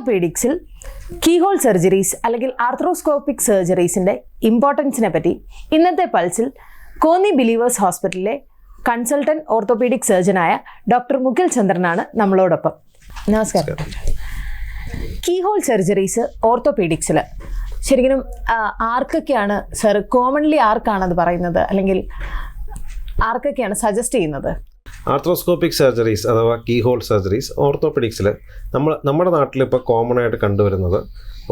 ഓർത്തോപീഡിക്സിൽ keyhole surgeries അല്ലെങ്കിൽ arthroscopic സർജറീസിൻ്റെ ഇമ്പോർട്ടൻസിനെ പറ്റി ഇന്നത്തെ പൾസിൽ കോന്നി ബിലീവേഴ്സ് ഹോസ്പിറ്റലിലെ കൺസൾട്ടൻറ്റ് ഓർത്തോപീഡിക് സർജനായ ഡോക്ടർ മുകിൽ ചന്ദ്രനാണ് നമ്മളോടൊപ്പം. നമസ്കാരം. കീഹോൾ സർജറീസ് ഓർത്തോപീഡിക്സിൽ ശരിക്കും ആർക്കൊക്കെയാണ് സർ, കോമൺലി ആർക്കാണത് പറയുന്നത്, അല്ലെങ്കിൽ ആർക്കൊക്കെയാണ് സജസ്റ്റ് ചെയ്യുന്നത്? ആർത്രോസ്കോപ്പിക് സർജറീസ് അഥവാ കീഹോൾ സർജറീസ് ഓർത്തോപെഡിക്സിൽ നമ്മുടെ നാട്ടിൽ ഇപ്പോൾ കോമൺ ആയിട്ട് കണ്ടുവരുന്നത്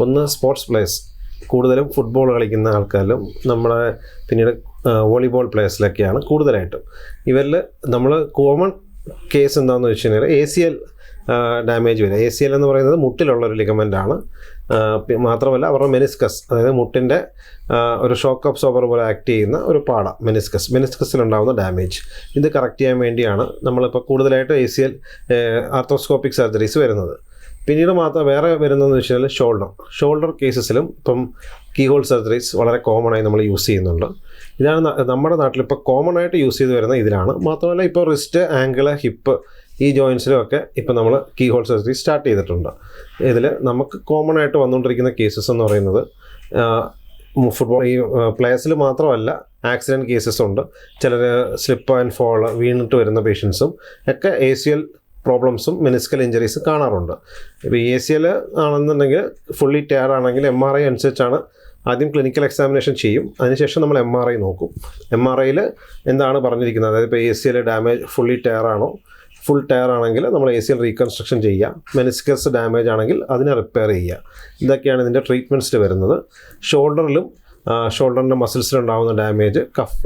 ഒന്ന് സ്പോർട്സ് പ്ലേയേഴ്സ്, കൂടുതലും ഫുട്ബോൾ കളിക്കുന്ന ആൾക്കാരിലും നമ്മുടെ പിന്നീട് വോളിബോൾ പ്ലേയേഴ്സിലൊക്കെയാണ് കൂടുതലായിട്ടും. ഇവരിൽ നമ്മൾ കോമൺ കേസ് എന്താണെന്ന് വെച്ച് കഴിഞ്ഞാൽ ACL ഡാമേജ് വരിക. ACL എന്ന് പറയുന്നത് മുട്ടിലുള്ളൊരു ലിഗമെൻ്റാണ്. മാത്രമല്ല അവരുടെ മെനിസ്കസ്, അതായത് മുട്ടിൻ്റെ ഒരു ഷോക്ക് അബ്സോർബർ പോലെ ആക്ട് ചെയ്യുന്ന ഒരു പാട മെനിസ്കസിലുണ്ടാകുന്ന ഡാമേജ്. ഇത് കറക്റ്റ് ചെയ്യാൻ വേണ്ടിയാണ് നമ്മളിപ്പോൾ കൂടുതലായിട്ട് ACL ആർത്രോസ്കോപ്പിക് സർജറീസ് വരുന്നത്. പിന്നീട് വേറെ വരുന്നതെന്ന് വെച്ച് കഴിഞ്ഞാൽ ഷോൾഡർ കേസസിലും ഇപ്പം കീഹോൾ സർജറീസ് വളരെ കോമൺ ആയി നമ്മൾ യൂസ് ചെയ്യുന്നുണ്ട്. ഇതാണ് നമ്മുടെ നാട്ടിലിപ്പോൾ കോമൺ ആയിട്ട് യൂസ് ചെയ്ത് വരുന്ന ഇതിലാണ്. മാത്രമല്ല ഇപ്പോൾ റിസ്റ്റ്, ആങ്കിള്, ഹിപ്പ് ഈ ജോയിൻസിലുമൊക്കെ ഇപ്പോൾ നമ്മൾ കീഹോൾ സർജറി സ്റ്റാർട്ട് ചെയ്തിട്ടുണ്ട്. ഇതിൽ നമുക്ക് കോമൺ ആയിട്ട് വന്നുകൊണ്ടിരിക്കുന്ന കേസസ് എന്ന് പറയുന്നത് ഫുട്ബോൾ ഈ പ്ലേയേഴ്സിൽ മാത്രമല്ല, ആക്സിഡൻറ്റ് കേസസ് ഉണ്ട്. ചിലർ സ്ലിപ്പ് ആൻഡ് ഫോൾ വീണിട്ട് വരുന്ന പേഷ്യൻസും ഒക്കെ ACL പ്രോബ്ലംസും മെനിസ്കൽ ഇഞ്ചറീസ് കാണാറുണ്ട്. ഇപ്പോൾ ACL ആണെന്നുണ്ടെങ്കിൽ ഫുള്ളി ടയർ ആണെങ്കിൽ MRI അനുസരിച്ചാണ് ആദ്യം ക്ലിനിക്കൽ എക്സാമിനേഷൻ ചെയ്യും. അതിനുശേഷം നമ്മൾ MRI നോക്കും. MRIയിൽ എന്താണ് പറഞ്ഞിരിക്കുന്നത്, അതായത് ഇപ്പോൾ ACL ഡാമേജ് ഫുള്ളി ടയർ ആണോ, ഫുൾ ടയർ ആണെങ്കിൽ നമ്മൾ ACL റീകൺസ്ട്രക്ഷൻ ചെയ്യുക, മെനിസ്കസ് ഡാമേജ് ആണെങ്കിൽ അതിനെ റിപ്പയർ ചെയ്യുക. ഇതൊക്കെയാണ് ഇതിൻ്റെ ട്രീറ്റ്മെൻറ്റ്സിൽ വരുന്നത്. ഷോൾഡറിലും ഷോൾഡറിൻ്റെ മസിൽസിലുണ്ടാകുന്ന ഡാമേജ്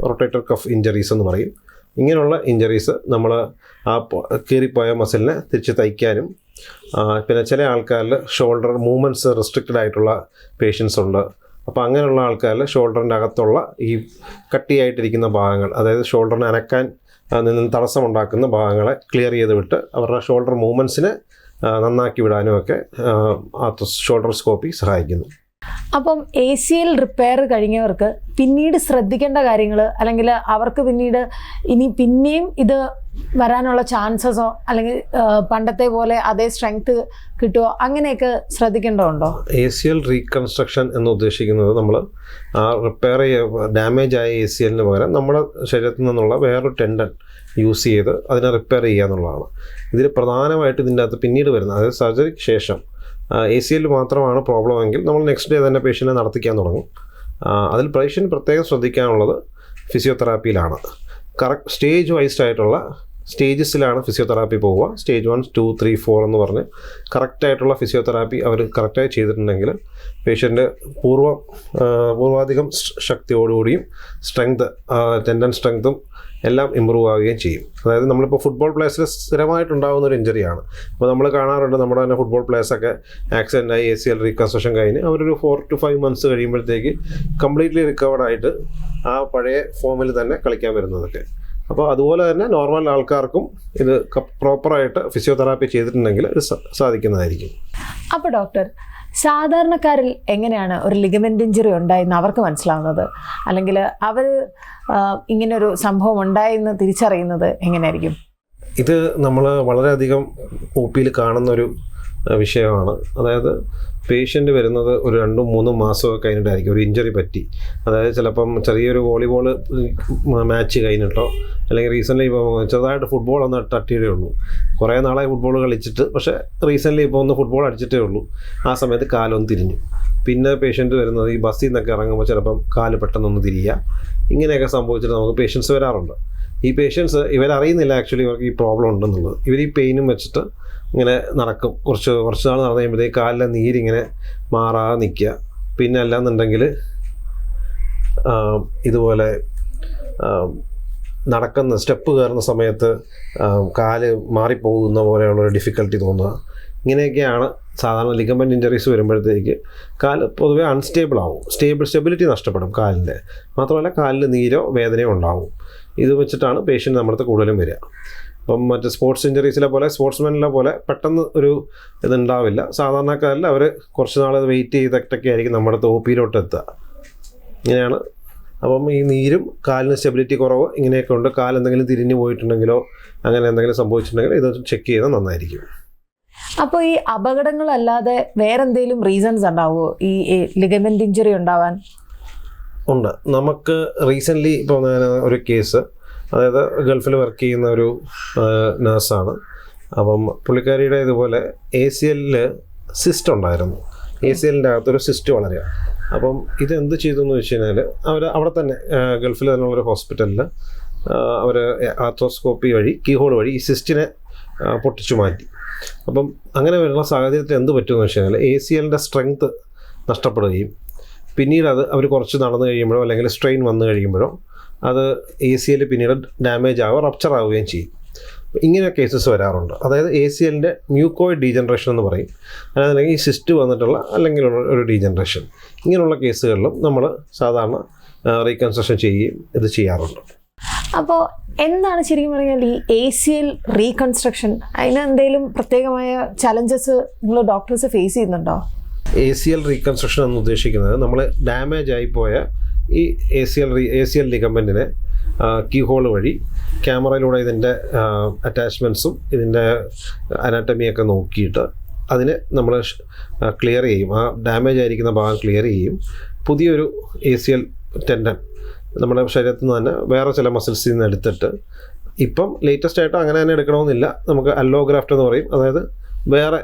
റൊട്ടേറ്റർ കഫ് ഇഞ്ചറീസ് എന്ന് പറയും. ഇങ്ങനെയുള്ള ഇഞ്ചറീസ് നമ്മൾ ആ കീറിപ്പോയ മസിലിനെ തിരിച്ച് തയ്ക്കാനും, പിന്നെ ചില ആൾക്കാരിൽ ഷോൾഡർ മൂവ്മെൻറ്റ്സ് റെസ്ട്രിക്റ്റഡ് ആയിട്ടുള്ള പേഷ്യൻസ് ഉണ്ട്. അപ്പോൾ അങ്ങനെയുള്ള ആൾക്കാരിൽ ഷോൾഡറിൻ്റെ അകത്തുള്ള ഈ കട്ടിയായിട്ടിരിക്കുന്ന ഭാഗങ്ങൾ, അതായത് ഷോൾഡറിനെ അനക്കാൻ നിന്ന് തടസ്സമുണ്ടാക്കുന്ന ഭാഗങ്ങളെ ക്ലിയർ ചെയ്ത് വിട്ട് അവരുടെ ഷോൾഡർ മൂവ്മെൻറ്റ്സിനെ നന്നാക്കി വിടാനുമൊക്കെ ഷോൾഡർ സ്കോപ്പി സഹായിക്കുന്നു. അപ്പം ACL റിപ്പയർ കഴിഞ്ഞവർക്ക് പിന്നീട് ശ്രദ്ധിക്കേണ്ട കാര്യങ്ങൾ, അല്ലെങ്കിൽ അവർക്ക് പിന്നീട് പിന്നെയും ഇത് വരാനുള്ള ചാൻസസോ അല്ലെങ്കിൽ പണ്ടത്തെ പോലെ അതേ സ്ട്രെങ്ത് കിട്ടുമോ, അങ്ങനെയൊക്കെ ശ്രദ്ധിക്കേണ്ടതുണ്ടോ? ACL റീകൺസ്ട്രക്ഷൻ എന്ന് ഉദ്ദേശിക്കുന്നത് നമ്മൾ റിപ്പയർ ഡാമേജ് ആയ ACLന് പകരം നമ്മുടെ ശരീരത്തിൽ നിന്നുള്ള വേറൊരു ടെൻഡൻ യൂസ് ചെയ്ത് അതിനെ റിപ്പയർ ചെയ്യുക എന്നുള്ളതാണ്. ഇതിൽ പ്രധാനമായിട്ട് ഇതിൻ്റെ അകത്ത് പിന്നീട് വരുന്നത്, അതായത് സർജറിക്ക് ശേഷം ACL മാത്രമാണ് പ്രോബ്ലം എങ്കിൽ നമ്മൾ നെക്സ്റ്റ് ഡേ തന്നെ പേഷ്യൻറ്റിനെ നടത്തിക്കാൻ തുടങ്ങും. അതിൽ പേഷ്യൻറ്റ് പ്രത്യേകം ശ്രദ്ധിക്കാനുള്ളത് ഫിസിയോതെറാപ്പിയിലാണ്. കറക്റ്റ് സ്റ്റേജ് വൈസ്ഡ് ആയിട്ടുള്ള സ്റ്റേജസിലാണ് ഫിസിയോതെറാപ്പി പോവുക. സ്റ്റേജ് 1, 2, 3, 4 എന്ന് പറഞ്ഞ് കറക്റ്റായിട്ടുള്ള ഫിസിയോതെറാപ്പി അവർ കറക്റ്റായി ചെയ്തിട്ടുണ്ടെങ്കിൽ പേഷ്യൻ്റ് പൂർവാധികം ശക്തിയോടുകൂടിയും ടെൻഡൻ സ്ട്രെങ്തും എല്ലാം ഇമ്പ്രൂവ് ആവുകയും ചെയ്യും. അതായത് നമ്മളിപ്പോൾ ഫുട്ബോൾ പ്ലേയേഴ്സിൽ സ്ഥിരമായിട്ടുണ്ടാകുന്ന ഒരു ഇഞ്ചറിയാണ്. അപ്പോൾ നമ്മൾ കാണാറുണ്ട്, നമ്മുടെ തന്നെ ഫുട്ബോൾ പ്ലേയേഴ്സൊക്കെ ആക്സിഡൻ്റായി ACL റീകൺസ്ട്രക്ഷൻ കഴിഞ്ഞ് അവരൊരു 4 to 5 months കഴിയുമ്പോഴത്തേക്ക് കംപ്ലീറ്റ്ലി റിക്കവർഡായിട്ട് ആ പഴയ ഫോമിൽ തന്നെ കളിക്കാൻ വരുന്നതൊക്കെ. അപ്പോൾ അതുപോലെ തന്നെ നോർമൽ ആൾക്കാർക്കും ഇത് പ്രോപ്പറായിട്ട് ഫിസിയോതെറാപ്പി ചെയ്തിട്ടുണ്ടെങ്കിൽ ഇത് സാധിക്കുന്നതായിരിക്കും. അപ്പോൾ ഡോക്ടർ, സാധാരണക്കാരിൽ എങ്ങനെയാണ് ഒരു ലിഗമെൻ്റ് ഇഞ്ചുറി ഉണ്ടായെന്ന് അവർക്ക് മനസ്സിലാവുന്നത്, അല്ലെങ്കിൽ അവർ ഇങ്ങനൊരു സംഭവം ഉണ്ടായെന്ന് തിരിച്ചറിയുന്നത് എങ്ങനെയായിരിക്കും? ഇത് നമ്മൾ വളരെയധികം OPയിൽ കാണുന്നൊരു വിഷയമാണ്. അതായത് പേഷ്യൻ്റ് വരുന്നത് ഒരു 2-3 മാസമൊക്കെ കഴിഞ്ഞിട്ടായിരിക്കും ഒരു ഇഞ്ചറി പറ്റി. അതായത് ചിലപ്പം ചെറിയൊരു വോളിബോൾ മാച്ച് കഴിഞ്ഞിട്ടോ, അല്ലെങ്കിൽ റീസെൻ്റ്ലി ഇപ്പോൾ ചെറുതായിട്ട് ഫുട്ബോൾ ഒന്ന് തട്ടിയതേ ഉള്ളൂ. കുറേ നാളായി ഫുട്ബോൾ കളിച്ചിട്ട്, പക്ഷേ റീസെൻ്റ്ലി ഇപ്പോൾ ഒന്ന് ഫുട്ബോൾ അടിച്ചിട്ടേ ഉള്ളൂ. ആ സമയത്ത് കാലൊന്ന് തിരിഞ്ഞു. പിന്നെ പേഷ്യൻ്റ് വരുന്നത് ഈ ബസ്സിൽ നിന്നൊക്കെ ഇറങ്ങുമ്പോൾ ചിലപ്പം കാല് പെട്ടെന്നൊന്ന് തിരിയുക. ഇങ്ങനെയൊക്കെ സംഭവിച്ചിട്ട് നമുക്ക് പേഷ്യൻസ് വരാറുണ്ട്. ഈ പേഷ്യൻസ് ഇവരറിയുന്നില്ല ആക്ച്വലി ഇവർക്ക് ഈ പ്രോബ്ലം ഉണ്ടെന്നുള്ളത്. ഇവർ ഈ പെയിനും വെച്ചിട്ട് ഇങ്ങനെ നടക്കും. കുറച്ച് നാൾ നടന്നു കഴിയുമ്പോഴത്തേക്ക് കാലിലെ നീരിങ്ങനെ മാറാതെ നിൽക്കുക. പിന്നെ അല്ലാന്നുണ്ടെങ്കിൽ ഇതുപോലെ നടക്കുന്ന സ്റ്റെപ്പ് കയറുന്ന സമയത്ത് കാല് മാറിപ്പോകുന്ന പോലെയുള്ളൊരു ഡിഫിക്കൽട്ടി തോന്നുക. ഇങ്ങനെയൊക്കെയാണ് സാധാരണ ലിഗമെൻ്റ് ഇഞ്ചറീസ് വരുമ്പോഴത്തേക്ക് കാല് പൊതുവെ അൺസ്റ്റേബിൾ ആവും. സ്റ്റെബിലിറ്റി നഷ്ടപ്പെടും കാലിൻ്റെ. മാത്രമല്ല കാലിൽ നീരോ വേദനയോ ഉണ്ടാവും. ഇത് വെച്ചിട്ടാണ് പേഷ്യൻ്റ് നമ്മുടെ അടുത്ത് കൂടുതലും വരിക. അപ്പം മറ്റ് സ്പോർട്സ് ഇഞ്ചറീസിലെ പോലെ, സ്പോർട്സ്മാനിലെ പോലെ പെട്ടെന്ന് ഒരു ഇതുണ്ടാവില്ല. സാധാരണക്കാരിൽ അവർ കുറച്ച് നാൾ വെയിറ്റ് ചെയ്തിട്ടൊക്കെ ആയിരിക്കും നമ്മുടെ അടുത്ത് OPയിലോട്ട് എത്തുക. ഇങ്ങനെയാണ്. അപ്പം ഈ നീരും കാലിന് സ്റ്റെബിലിറ്റി കുറവ് ഇങ്ങനെയൊക്കെ ഉണ്ട്. കാലെന്തെങ്കിലും തിരിഞ്ഞു പോയിട്ടുണ്ടെങ്കിലോ അങ്ങനെ എന്തെങ്കിലും സംഭവിച്ചിട്ടുണ്ടെങ്കിലോ ഇത് ചെക്ക് ചെയ്താൽ നന്നായിരിക്കും. അപ്പോൾ ഈ അപകടങ്ങളല്ലാതെ വേറെ എന്തെങ്കിലും റീസൺസ് ഉണ്ടാവുമോ ഈ ലിഗമെന്റ് ഇഞ്ചുറി ഉണ്ടാവാൻ? ഉണ്ട്. നമുക്ക് റീസെൻ്റ്ലി ഇപ്പോൾ ഒരു കേസ്, അതായത് ഗൾഫിൽ വർക്ക് ചെയ്യുന്ന ഒരു നേഴ്സാണ്. അപ്പം പുള്ളിക്കാരിയുടെ ഇതുപോലെ ACL സിസ്റ്റ് ഉണ്ടായിരുന്നു. ACL അകത്തൊരു സിസ്റ്റ് വളരുക. അപ്പം ഇതെന്ത് ചെയ്തു എന്ന് വെച്ച് കഴിഞ്ഞാൽ അവർ അവിടെ തന്നെ ഗൾഫിൽ തന്നെയുള്ളൊരു ഹോസ്പിറ്റലിൽ അവർ ആർത്രോസ്കോപ്പി വഴി കീഹോൾ വഴി ഈ സിസ്റ്റിനെ പൊട്ടിച്ചു മാറ്റി. അപ്പം അങ്ങനെ വരുന്ന സാഹചര്യത്തിൽ എന്ത് പറ്റുമെന്ന് വെച്ച് കഴിഞ്ഞാൽ ACL സ്ട്രെങ്ത് നഷ്ടപ്പെടുകയും പിന്നീട് അത് അവർ കുറച്ച് നടന്നു കഴിയുമ്പോഴോ അല്ലെങ്കിൽ സ്ട്രെയിൻ വന്നു കഴിയുമ്പോഴോ അത് ACL പിന്നീട് ഡാമേജ് ആവുക, റപ്ചർ ആവുകയും ചെയ്യും. ഇങ്ങനെ കേസസ് വരാറുണ്ട്. അതായത് ACL മ്യൂക്കോയിഡ് ഡീജനറേഷൻ എന്ന് പറയും. അതായത് ഈ സിസ്റ്റ് വന്നിട്ടുള്ള അല്ലെങ്കിൽ ഒരു ഡീജനറേഷൻ, ഇങ്ങനെയുള്ള കേസുകളിലും നമ്മൾ സാധാരണ റീകൺസ്ട്രക്ഷൻ ചെയ്യുകയും ഇത് ചെയ്യാറുണ്ട്. അപ്പോൾ എന്താണ് ശരിക്കും പറഞ്ഞാൽ ഈ ACL റീകൺസ്ട്രക്ഷൻ? അതിന് എന്തെങ്കിലും പ്രത്യേകമായ ചലഞ്ചസ് നിങ്ങൾ ഡോക്ടേഴ്സ് ഫേസ് ചെയ്യുന്നുണ്ടോ? ACL റീകൺസ്ട്രക്ഷൻ എന്ന് ഉദ്ദേശിക്കുന്നത് നമ്മൾ ഡാമേജ് ആയിപ്പോയ ഈ ACL ലിഗമെൻറ്റിനെ കീഹോൾ വഴി ക്യാമറയിലൂടെ ഇതിൻ്റെ അറ്റാച്ച്മെൻറ്റ്സും ഇതിൻ്റെ അനാറ്റമിയൊക്കെ നോക്കിയിട്ട് അതിനെ നമ്മൾ ക്ലിയർ ചെയ്യും. ആ ഡാമേജ് ആയിരിക്കുന്ന ഭാഗം ക്ലിയർ ചെയ്യും. പുതിയൊരു ACL ടെൻഡൻ നമ്മുടെ ശരീരത്തിൽ നിന്ന് തന്നെ വേറെ ചില മസിൽസിൽ നിന്ന് എടുത്തിട്ട്, ഇപ്പം ലേറ്റസ്റ്റ് ആയിട്ട് അങ്ങനെ തന്നെ എടുക്കണമെന്നില്ല, നമുക്ക് അല്ലോഗ്രാഫ്റ്റ് എന്ന് പറയും, അതായത് വേറെ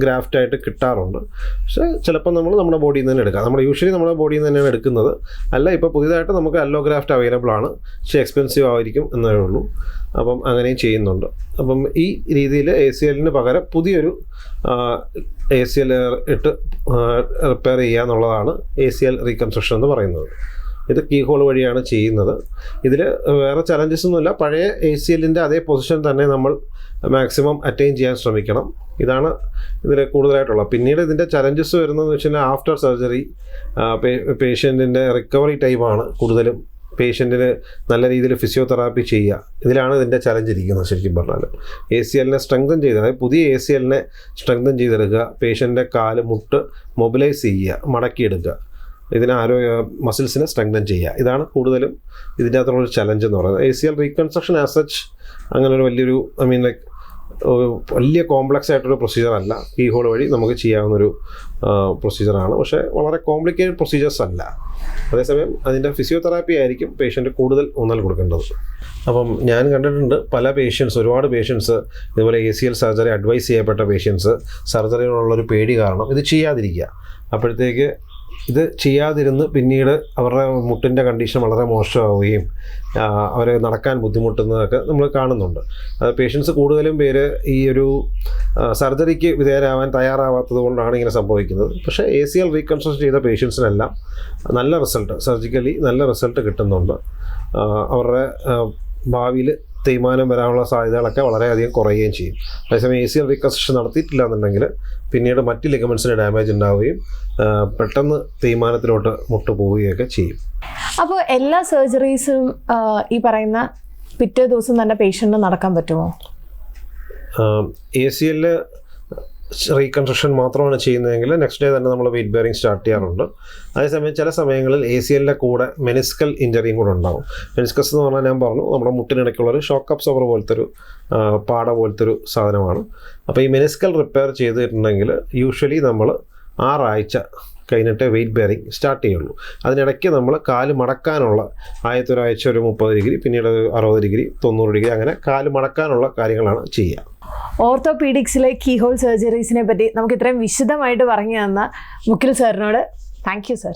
ഗ്രാഫ്റ്റായിട്ട് കിട്ടാറുണ്ട്. പക്ഷേ ചിലപ്പോൾ നമ്മൾ നമ്മുടെ ബോഡിയിൽ നിന്ന് തന്നെ എടുക്കാം. നമ്മൾ യൂഷ്വലി നമ്മുടെ ബോഡിയിൽ നിന്ന് തന്നെയാണ് എടുക്കുന്നത്. അല്ല, ഇപ്പോൾ പുതിയതായിട്ട് നമുക്ക് അല്ലോഗ്രാഫ്റ്റ് അവൈലബിൾ ആണ്. പക്ഷേ എക്സ്പെൻസീവ് ആയിരിക്കും എന്നേ ഉള്ളൂ. അപ്പം അങ്ങനെയും ചെയ്യുന്നുണ്ട്. അപ്പം ഈ രീതിയിൽ ACL പകരം പുതിയൊരു ACL ഇട്ട് റിപ്പയർ ചെയ്യുക എന്നുള്ളതാണ് ACL റീകൺസ്ട്രക്ഷൻ എന്ന് പറയുന്നത്. ഇത് കീഹോൾ വഴിയാണ് ചെയ്യുന്നത്. ഇതിൽ വേറെ ചലഞ്ചസ് ഒന്നുമില്ല. പഴയ ACL അതേ പൊസിഷൻ തന്നെ നമ്മൾ മാക്സിമം അറ്റൈൻ ചെയ്യാൻ ശ്രമിക്കണം. ഇതാണ് ഇതിൽ കൂടുതലായിട്ടുള്ളത്. പിന്നീട് ഇതിൻ്റെ ചലഞ്ചസ് വരുന്നതെന്ന് വെച്ച് കഴിഞ്ഞാൽ ആഫ്റ്റർ സർജറി പേഷ്യൻറ്റിൻ്റെ റിക്കവറി ടൈമാണ് കൂടുതലും. പേഷ്യൻറ്റിന് നല്ല രീതിയിൽ ഫിസിയോതെറാപ്പി ചെയ്യുക, ഇതിലാണ് ഇതിൻ്റെ ചലഞ്ച് ഇരിക്കുന്നത്. ശരിക്കും പറഞ്ഞാൽ ACL സ്ട്രെങ്തൻ ചെയ്ത്, അതായത് പുതിയ ACL സ്ട്രെങ്തൻ ചെയ്തെടുക്കുക, പേഷ്യൻ്റെ കാല് മുട്ട് മൊബിലൈസ് ചെയ്യുക, മടക്കിയെടുക്കുക, ഇതിനെ മസിൽസിനെ സ്ട്രെങ്തൻ ചെയ്യുക. ഇതാണ് കൂടുതലും ഇതിൻ്റെ അകത്തുള്ളൊരു ചലഞ്ച് എന്ന് പറയുന്നത്. ACL റീകൺസ്ട്രക്ഷൻ ആസ് സച്ച് അങ്ങനെ ഒരു വലിയൊരു വലിയ കോംപ്ലക്സ് ആയിട്ടൊരു പ്രൊസീജിയർ അല്ല. കീഹോൾ വഴി നമുക്ക് ചെയ്യാവുന്നൊരു പ്രൊസീജിയറാണ്. പക്ഷേ വളരെ കോംപ്ലിക്കേറ്റഡ് പ്രൊസീജിയേഴ്സ് അല്ല. അതേസമയം അതിൻ്റെ ഫിസിയോതെറാപ്പി ആയിരിക്കും പേഷ്യൻ്റ് കൂടുതൽ ഊന്നൽ കൊടുക്കേണ്ടത്. അപ്പം ഞാൻ കണ്ടിട്ടുണ്ട് പല പേഷ്യൻസ്, ഒരുപാട് പേഷ്യൻസ് ഇതുപോലെ ACL സർജറി അഡ്വൈസ് ചെയ്യപ്പെട്ട പേഷ്യൻസ് സർജറിയോടുള്ളൊരു പേടി കാരണം ഇത് ചെയ്യാതിരിക്കുക. അപ്പോഴത്തേക്ക് ഇത് ചെയ്യാതിരുന്ന് പിന്നീട് അവരുടെ മുട്ടിൻ്റെ കണ്ടീഷൻ വളരെ മോശമാവുകയും അവർ നടക്കാൻ ബുദ്ധിമുട്ടുന്നതൊക്കെ നമ്മൾ കാണുന്നുണ്ട്. അത് പേഷ്യൻസ് കൂടുതലും പേര് ഈ ഒരു സർജറിക്ക് വിധേയരാവാൻ തയ്യാറാവാത്തത് കൊണ്ടാണ് ഇങ്ങനെ സംഭവിക്കുന്നത്. പക്ഷേ ACL റീകൺസ്ട്രക്ഷൻ ചെയ്ത പേഷ്യൻസിനെല്ലാം നല്ല റിസൾട്ട്, സർജിക്കലി നല്ല റിസൾട്ട് കിട്ടുന്നുണ്ട്. അവരുടെ ഭാവിയിൽ തേയ്മാനം വരാനുള്ള സാധ്യതകളൊക്കെ വളരെയധികം കുറയുകയും ചെയ്യും. അതേസമയം ACL റീകൺസ്ട്രക്ഷൻ നടത്തിയിട്ടില്ല എന്നുണ്ടെങ്കിൽ പിന്നീട് മറ്റ് ലിഗമെൻറ്റ്സിന് ഡാമേജ് ഉണ്ടാവുകയും പെട്ടെന്ന് തേയ്മാനത്തിലോട്ട് മുട്ട് പോവുകയൊക്കെ ചെയ്യും. അപ്പോൾ എല്ലാ സർജറീസും ഈ പറയുന്ന പിറ്റേ ദിവസം തന്നെ പേഷ്യൻറ്റിന് നടക്കാൻ പറ്റുമോ? ACL റീകൺസ്ട്രക്ഷൻ മാത്രമാണ് ചെയ്യുന്നതെങ്കിൽ നെക്സ്റ്റ് ഡേ തന്നെ നമ്മൾ വെയിറ്റ് ബെയറിംഗ് സ്റ്റാർട്ട് ചെയ്യാറുണ്ട്. അതേസമയം ചില സമയങ്ങളിൽ ACL കൂടെ മെനിസ്കൽ ഇഞ്ചറിയും കൂടെ ഉണ്ടാവും. മെനിസ്കസ് എന്ന് പറഞ്ഞാൽ ഞാൻ പറഞ്ഞു, നമ്മുടെ മുട്ടിനിടയ്ക്കുള്ളൊരു ഷോക്ക് അബ്സോർബർ പോലത്തെ പാട പോലത്തെ ഒരു സാധനമാണ്. അപ്പോൾ ഈ മെനിസ്കൽ റിപ്പയർ ചെയ്തിട്ടുണ്ടെങ്കിൽ യൂഷ്വലി നമ്മൾ 6 ആഴ്ച കഴിഞ്ഞിട്ട് വെയിറ്റ് ബെയറിംഗ് സ്റ്റാർട്ട് ചെയ്യുള്ളൂ. അതിനിടയ്ക്ക് നമ്മൾ കാല് മടക്കാനുള്ള ആദ്യത്തൊരാഴ്ച ഒരു 30 ഡിഗ്രി, പിന്നീട് 60 ഡിഗ്രി, 90 ഡിഗ്രി, അങ്ങനെ കാല് മടക്കാനുള്ള കാര്യങ്ങളാണ് ചെയ്യുക. ഓർത്തോപീഡിക്സിലെ കീഹോൾ സർജറീസിനെ പറ്റി നമുക്ക് ഇത്രയും വിശദമായിട്ട് പറഞ്ഞു തന്ന മുഖിൽ സാറിനോട് താങ്ക് യു സർ.